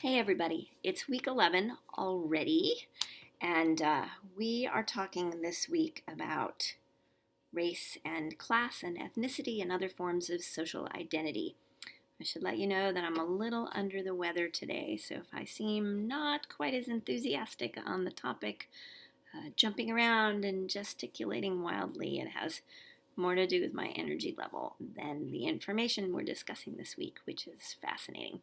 Hey everybody, it's week 11 already, and we are talking this week about race and class and ethnicity and other forms of social identity. I should let you know that I'm a little under the weather today, so if I seem not quite as enthusiastic on the topic, jumping around and gesticulating wildly, it has more to do with my energy level than the information we're discussing this week, which is fascinating.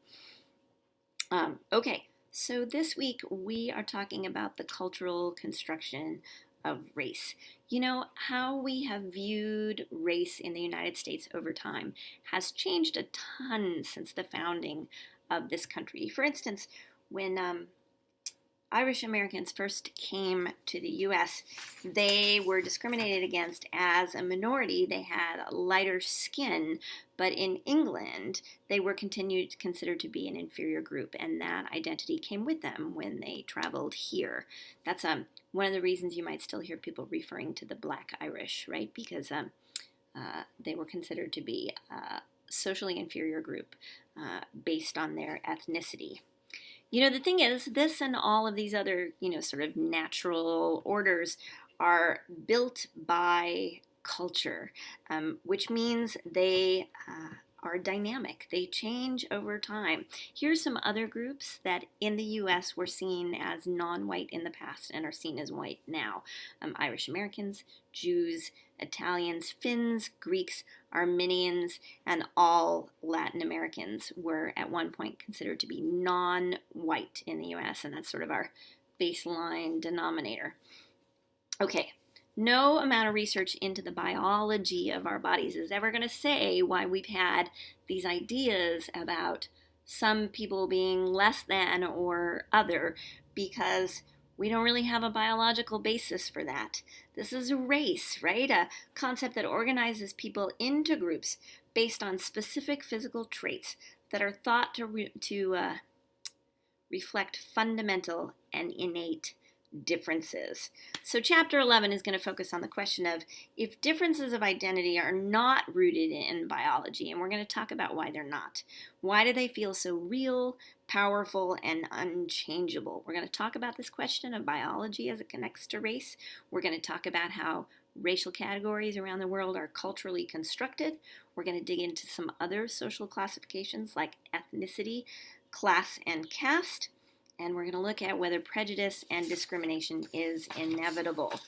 Okay, so this week we are talking about the cultural construction of race. You know, how we have viewed race in the United States over time has changed a ton since the founding of this country. For instance, when Irish Americans first came to the U.S., they were discriminated against as a minority. They had lighter skin, but in England, they were considered to be an inferior group, and that identity came with them when they traveled here. That's one of the reasons you might still hear people referring to the Black Irish, right? Because they were considered to be a socially inferior group based on their ethnicity. You know, the thing is, this and all of these other, sort of natural orders are built by culture, which means they are dynamic. They change over time. Here's some other groups that in the U.S. were seen as non-white in the past and are seen as white now. Irish Americans, Jews, Italians, Finns, Greeks, Armenians, and all Latin Americans were at one point considered to be non-white in the U.S., and that's sort of our baseline denominator. Okay, no amount of research into the biology of our bodies is ever going to say why we've had these ideas about some people being less than or other, because we don't really have a biological basis for that. This is a race, right? A concept that organizes people into groups based on specific physical traits that are thought to reflect fundamental and innate differences. So chapter 11 is going to focus on the question of if differences of identity are not rooted in biology, and we're going to talk about why they're not. Why do they feel so real, powerful, and unchangeable? We're going to talk about this question of biology as it connects to race. We're going to talk about how racial categories around the world are culturally constructed. We're going to dig into some other social classifications like ethnicity, class, and caste. And we're going to look at whether prejudice and discrimination is inevitable.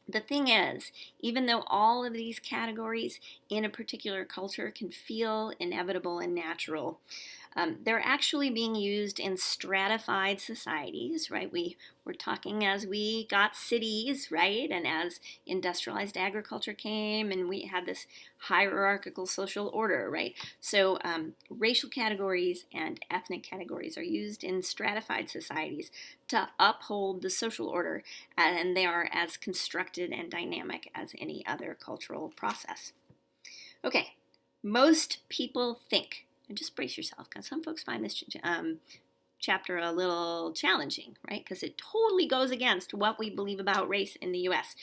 The thing is, even though all of these categories in a particular culture can feel inevitable and natural, they're actually being used in stratified societies, right? We're talking as we got cities, right? And as industrialized agriculture came and we had this hierarchical social order, right? So racial categories and ethnic categories are used in stratified societies to uphold the social order, and they are as constructed and dynamic as any other cultural process. Okay, most people think, and just brace yourself, because some folks find this chapter a little challenging, right? Because it totally goes against what we believe about race in the U.S.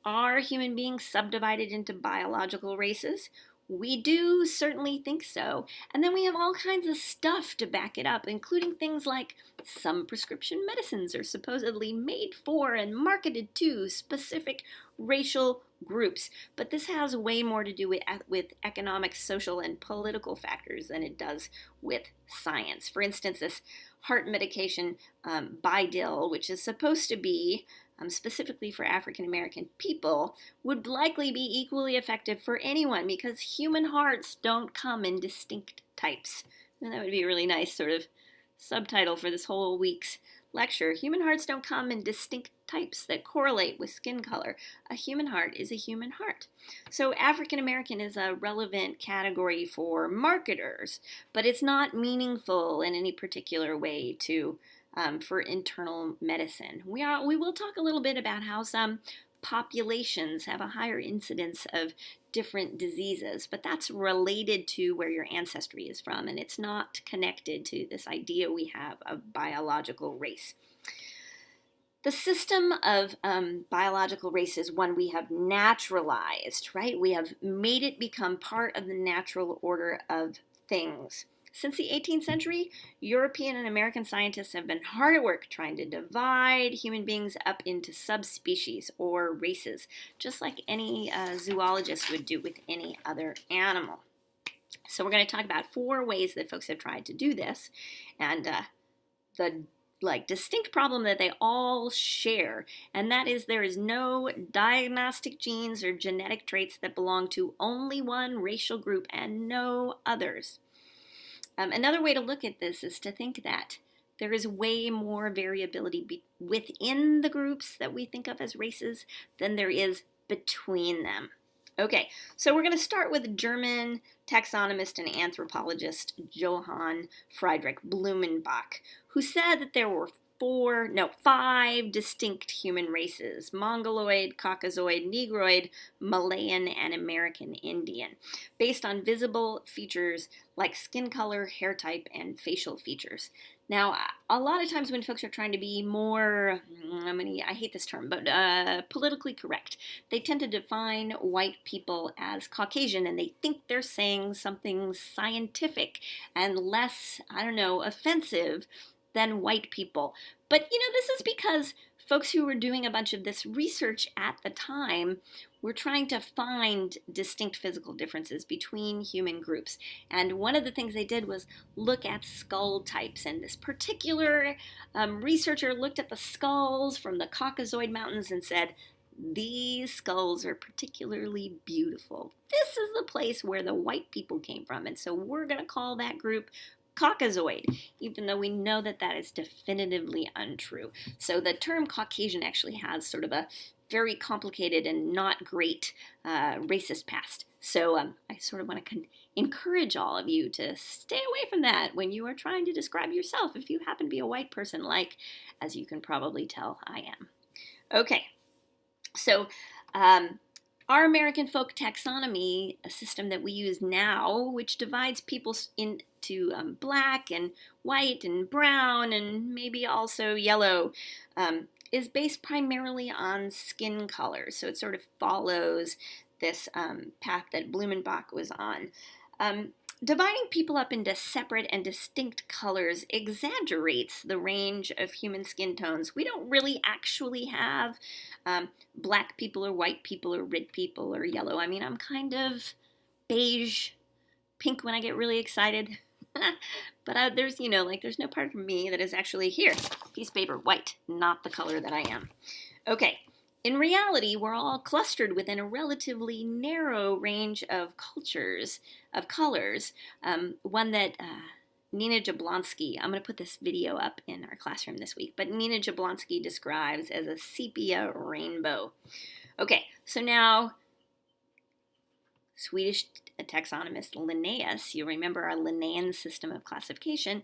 Are human beings subdivided into biological races? We do certainly think so. And then we have all kinds of stuff to back it up, including things like some prescription medicines are supposedly made for and marketed to specific racial groups. But this has way more to do with economic, social, and political factors than it does with science. For instance, this heart medication, Bidil, which is supposed to be specifically for African American people, would likely be equally effective for anyone because human hearts don't come in distinct types. And that would be a really nice sort of subtitle for this whole week's lecture. Human hearts don't come in distinct types that correlate with skin color. A human heart is a human heart. So African American is a relevant category for marketers, but it's not meaningful in any particular way to for internal medicine. We will talk a little bit about how some populations have a higher incidence of different diseases, but that's related to where your ancestry is from, and it's not connected to this idea we have of biological race. The system of biological race is one we have naturalized, right? We have made it become part of the natural order of things. Since the 18th century, European and American scientists have been hard at work trying to divide human beings up into subspecies or races, just like any zoologist would do with any other animal. So we're going to talk about 4 ways that folks have tried to do this, and the distinct problem that they all share, and that is there is no diagnostic genes or genetic traits that belong to only one racial group and no others. Another way to look at this is to think that there is way more variability within the groups that we think of as races than there is between them. Okay, so we're going to start with German taxonomist and anthropologist Johann Friedrich Blumenbach, who said that there were 5 distinct human races: Mongoloid, Caucasoid, Negroid, Malayan, and American Indian, based on visible features like skin color, hair type, and facial features. Now, a lot of times when folks are trying to be more, I hate this term, but politically correct, they tend to define white people as Caucasian, and they think they're saying something scientific and less, offensive than white people. But, this is because folks who were doing a bunch of this research at the time were trying to find distinct physical differences between human groups. And one of the things they did was look at skull types. And this particular researcher looked at the skulls from the Caucasoid Mountains and said, these skulls are particularly beautiful. This is the place where the white people came from. And so we're going to call that group Caucasoid, even though we know that that is definitively untrue. So the term Caucasian actually has sort of a very complicated and not great racist past. So I sort of want to encourage all of you to stay away from that when you are trying to describe yourself if you happen to be a white person, like, as you can probably tell, I am. Okay, so our American folk taxonomy, a system that we use now, which divides people into black and white and brown and maybe also yellow, is based primarily on skin color. So it sort of follows this path that Blumenbach was on. Dividing people up into separate and distinct colors exaggerates the range of human skin tones. We don't really actually have black people or white people or red people or yellow. I mean, I'm kind of beige, pink when I get really excited. But there's no part of me that is actually here. Piece of paper, white, not the color that I am. Okay. In reality, we're all clustered within a relatively narrow range of colors, one that Nina Jablonski, I'm going to put this video up in our classroom this week, but Nina Jablonski describes as a sepia rainbow. Okay, so now Swedish taxonomist Linnaeus, you remember our Linnaean system of classification,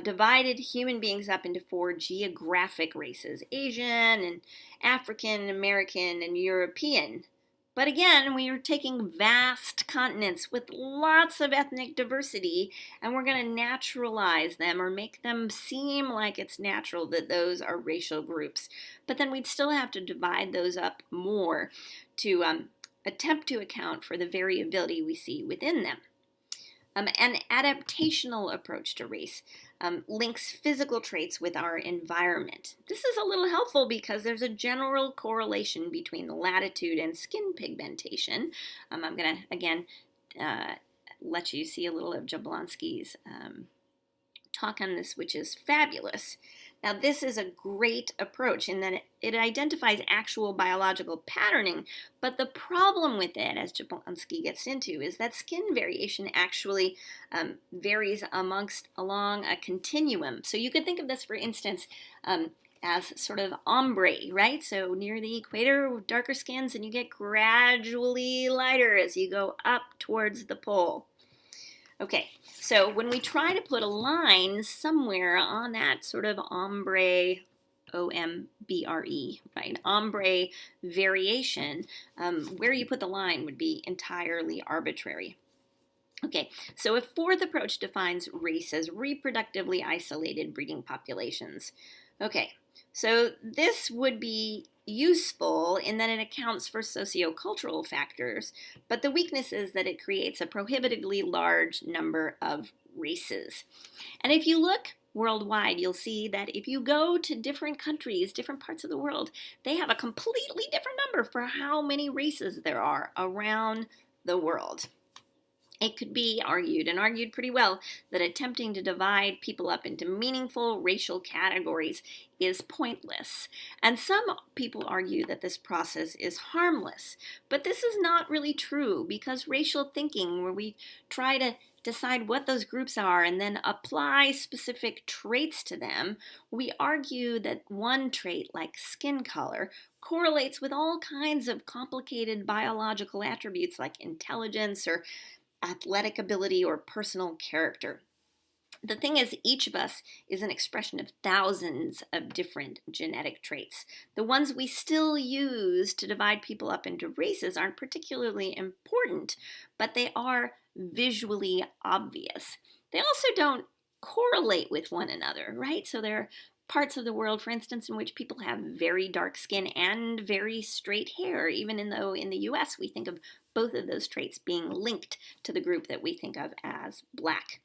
divided human beings up into 4 geographic races: Asian and African, American, and European. But again, we are taking vast continents with lots of ethnic diversity, and we're going to naturalize them or make them seem like it's natural that those are racial groups. But then we'd still have to divide those up more to attempt to account for the variability we see within them. An adaptational approach to race links physical traits with our environment. This is a little helpful because there's a general correlation between latitude and skin pigmentation. I'm going to, again, let you see a little of Jablonski's talk on this, which is fabulous. Now, this is a great approach in that it identifies actual biological patterning, but the problem with it, as Jablonski gets into, is that skin variation actually varies along a continuum. So you could think of this, for instance, as sort of ombre, right? So near the equator, darker skins, and you get gradually lighter as you go up towards the pole. Okay, so when we try to put a line somewhere on that sort of ombre, O-M-B-R-E, right, ombre variation, where you put the line would be entirely arbitrary. Okay, so a fourth approach defines race as reproductively isolated breeding populations. Okay, so this would be useful in that it accounts for sociocultural factors, but the weakness is that it creates a prohibitively large number of races. And if you look worldwide, you'll see that if you go to different countries, different parts of the world, they have a completely different number for how many races there are around the world. It could be argued, and argued pretty well, that attempting to divide people up into meaningful racial categories is pointless. And some people argue that this process is harmless. But this is not really true, because racial thinking, where we try to decide what those groups are and then apply specific traits to them, we argue that one trait, like skin color, correlates with all kinds of complicated biological attributes like intelligence or athletic ability or personal character. The thing is, each of us is an expression of thousands of different genetic traits. The ones we still use to divide people up into races aren't particularly important, but they are visually obvious. They also don't correlate with one another, right? So there are parts of the world, for instance, in which people have very dark skin and very straight hair, even though in the US we think of both of those traits being linked to the group that we think of as Black.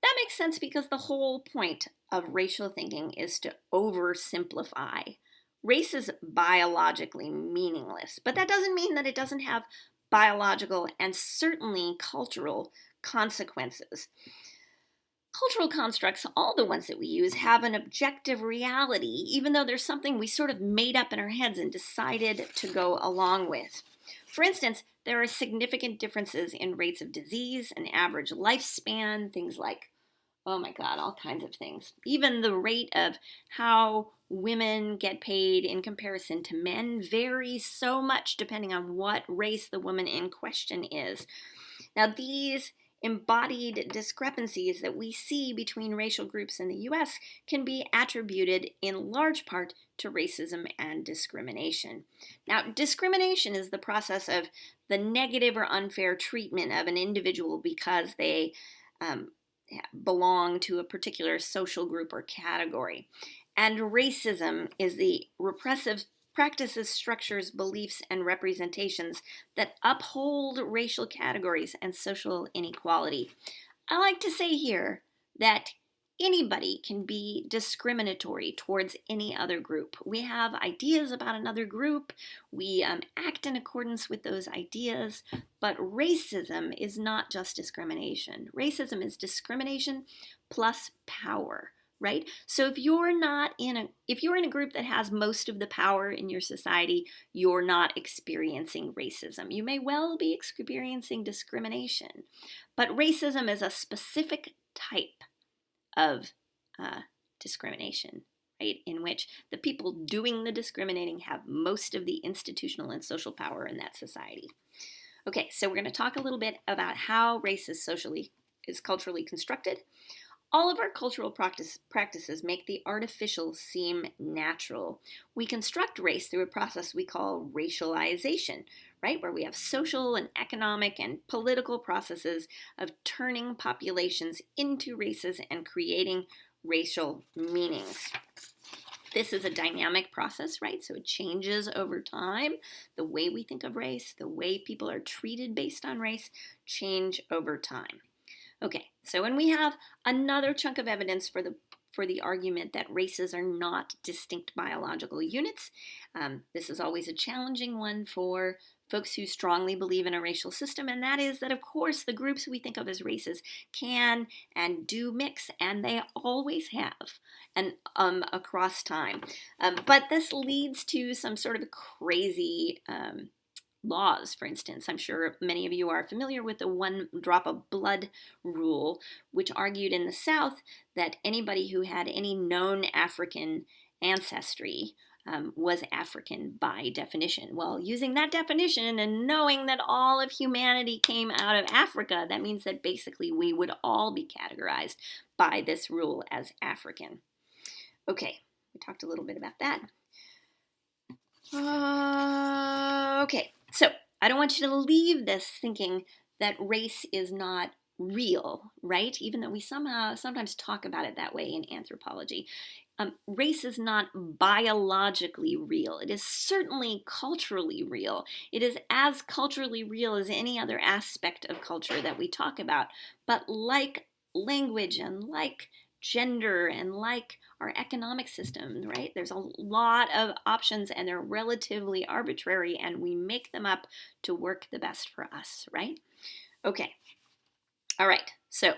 That makes sense because the whole point of racial thinking is to oversimplify. Race is biologically meaningless, but that doesn't mean that it doesn't have biological and certainly cultural consequences. Cultural constructs, all the ones that we use, have an objective reality, even though there's something we sort of made up in our heads and decided to go along with. For instance, there are significant differences in rates of disease and average lifespan, things like, oh my God, all kinds of things. Even the rate of how women get paid in comparison to men varies so much depending on what race the woman in question is. Now, these embodied discrepancies that we see between racial groups in the US can be attributed in large part to racism and discrimination. Now, discrimination is the process of the negative or unfair treatment of an individual because they belong to a particular social group or category. And racism is the repressive practices, structures, beliefs, and representations that uphold racial categories and social inequality. I like to say here that anybody can be discriminatory towards any other group. We have ideas about another group, we act in accordance with those ideas, but racism is not just discrimination. Racism is discrimination plus power. Right? So if you're in a group that has most of the power in your society, you're not experiencing racism. You may well be experiencing discrimination, but racism is a specific type of discrimination, right? In which the people doing the discriminating have most of the institutional and social power in that society. Okay, so we're going to talk a little bit about how race is culturally constructed. All of our cultural practices make the artificial seem natural. We construct race through a process we call racialization, right? Where we have social and economic and political processes of turning populations into races and creating racial meanings. This is a dynamic process, right? So it changes over time. The way we think of race, the way people are treated based on race, change over time. Okay, so when we have another chunk of evidence for the argument that races are not distinct biological units, this is always a challenging one for folks who strongly believe in a racial system, and that is that, of course, the groups we think of as races can and do mix, and they always have, and across time. But this leads to some sort of crazy laws, for instance. I'm sure many of you are familiar with the one drop of blood rule, which argued in the South that anybody who had any known African ancestry was African by definition. Well, using that definition and knowing that all of humanity came out of Africa, that means that basically we would all be categorized by this rule as African. Okay, we talked a little bit about that. Okay, so I don't want you to leave this thinking that race is not real, right? Even though we sometimes talk about it that way in anthropology. Race is not biologically real. It is certainly culturally real. It is as culturally real as any other aspect of culture that we talk about. But like language and like gender and like our economic system, right? There's a lot of options and they're relatively arbitrary and we make them up to work the best for us, right? Okay. All right. So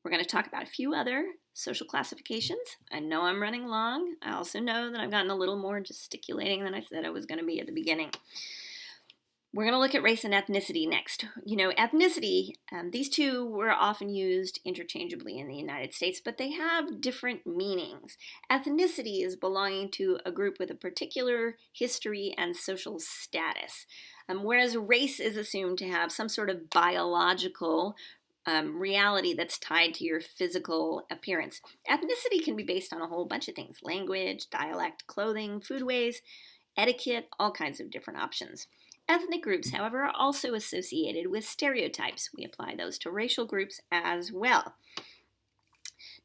we're going to talk about a few other social classifications. I know I'm running long. I also know that I've gotten a little more gesticulating than I said I was going to be at the beginning. We're going to look at race and ethnicity next. You know, ethnicity, these two were often used interchangeably in the United States, but they have different meanings. Ethnicity is belonging to a group with a particular history and social status, whereas race is assumed to have some sort of biological reality that's tied to your physical appearance. Ethnicity can be based on a whole bunch of things: language, dialect, clothing, foodways, etiquette, all kinds of different options. Ethnic groups, however, are also associated with stereotypes. We apply those to racial groups as well.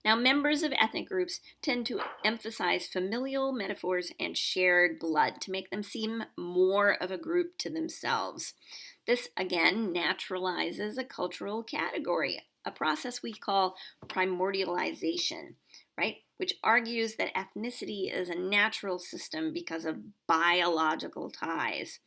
Now, members of ethnic groups tend to emphasize familial metaphors and shared blood to make them seem more of a group to themselves. This, again, naturalizes a cultural category, a process we call primordialization, right? Which argues that ethnicity is a natural system because of biological ties.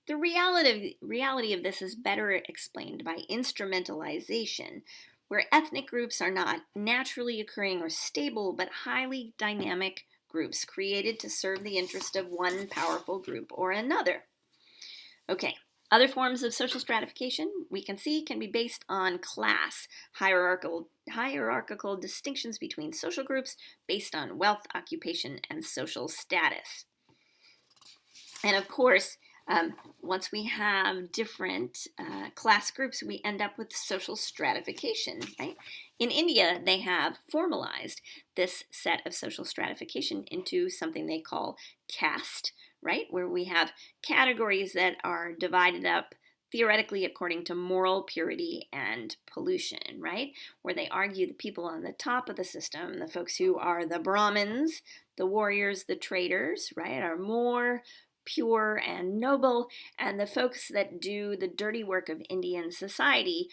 The reality of this is better explained by instrumentalization, where ethnic groups are not naturally occurring or stable, but highly dynamic groups created to serve the interest of one powerful group or another. Okay. Other forms of social stratification we can see can be based on class, hierarchical distinctions between social groups based on wealth, occupation, and social status. And of course, once we have different class groups, we end up with social stratification, right? In India, they have formalized this set of social stratification into something they call caste, right? Where we have categories that are divided up theoretically according to moral purity and pollution, right? Where they argue the people on the top of the system, the folks who are the Brahmins, the warriors, the traders, right, are more pure and noble, and the folks that do the dirty work of Indian society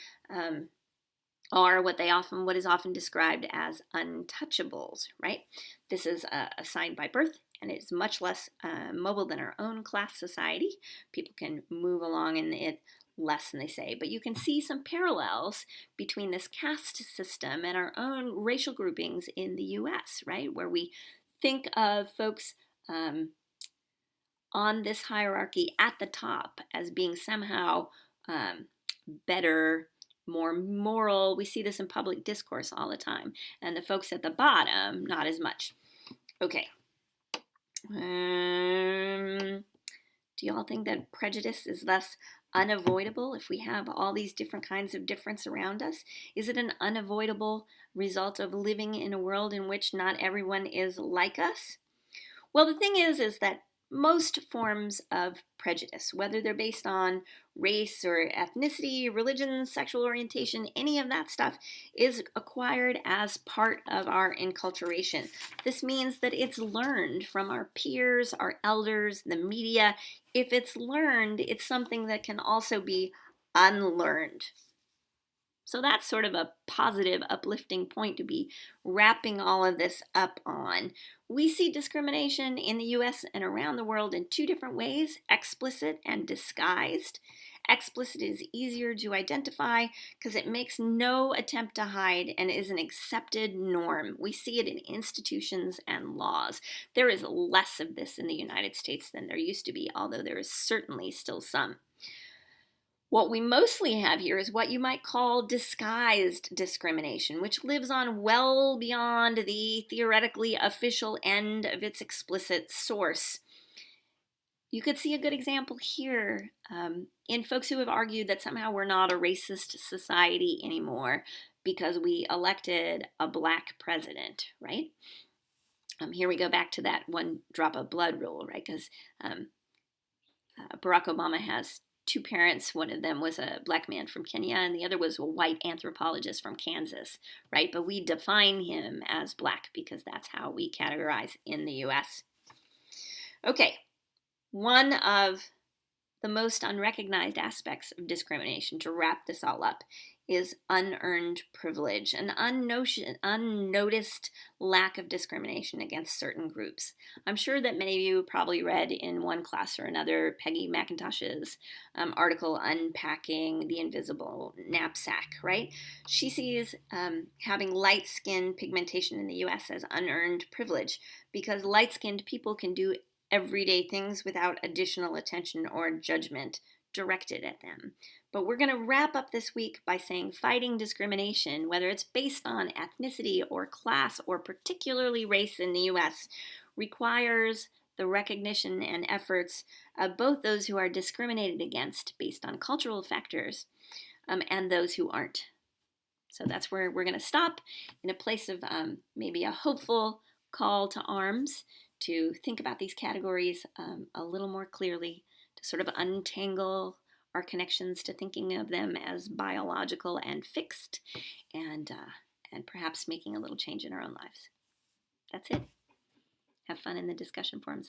are what is often described as untouchables, right? This is assigned by birth, and it's much less mobile than our own class society. People can move along in it less than they say, but you can see some parallels between this caste system and our own racial groupings in the U.S., right? Where we think of folks on this hierarchy at the top as being somehow better, more moral. We see this in public discourse all the time. And the folks at the bottom, not as much. Okay. Do y'all think that prejudice is less unavoidable if we have all these different kinds of difference around us? Is it an unavoidable result of living in a world in which not everyone is like us? Well, the thing is that most forms of prejudice, whether they're based on race or ethnicity, religion, sexual orientation, any of that stuff, is acquired as part of our enculturation. This means that it's learned from our peers, our elders, the media. If it's learned, it's something that can also be unlearned. So that's sort of a positive, uplifting point to be wrapping all of this up on. We see discrimination in the US and around the world in two different ways: explicit and disguised. Explicit is easier to identify because it makes no attempt to hide and is an accepted norm. We see it in institutions and laws. There is less of this in the United States than there used to be, although there is certainly still some. What we mostly have here is what you might call disguised discrimination, which lives on well beyond the theoretically official end of its explicit source. You could see a good example here in folks who have argued that somehow we're not a racist society anymore because we elected a black president, right? Here we go back to that one drop of blood rule, right? Because Barack Obama has two parents. One of them was a black man from Kenya, and the other was a white anthropologist from Kansas, right? But we define him as black because that's how we categorize in the US. Okay, one of the most unrecognized aspects of discrimination, to wrap this all up, is unearned privilege, an unnoticed lack of discrimination against certain groups. I'm sure that many of you probably read in one class or another Peggy McIntosh's article, Unpacking the Invisible Knapsack, right? She sees having light skin pigmentation in the US as unearned privilege because light-skinned people can do everyday things without additional attention or judgment directed at them. But we're going to wrap up this week by saying fighting discrimination, whether it's based on ethnicity or class or particularly race in the US, requires the recognition and efforts of both those who are discriminated against based on cultural factors and those who aren't. So that's where we're going to stop in a place of maybe a hopeful call to arms to think about these categories a little more clearly, to sort of untangle our connections to thinking of them as biological and fixed, and perhaps making a little change in our own lives. That's it. Have fun in the discussion forums.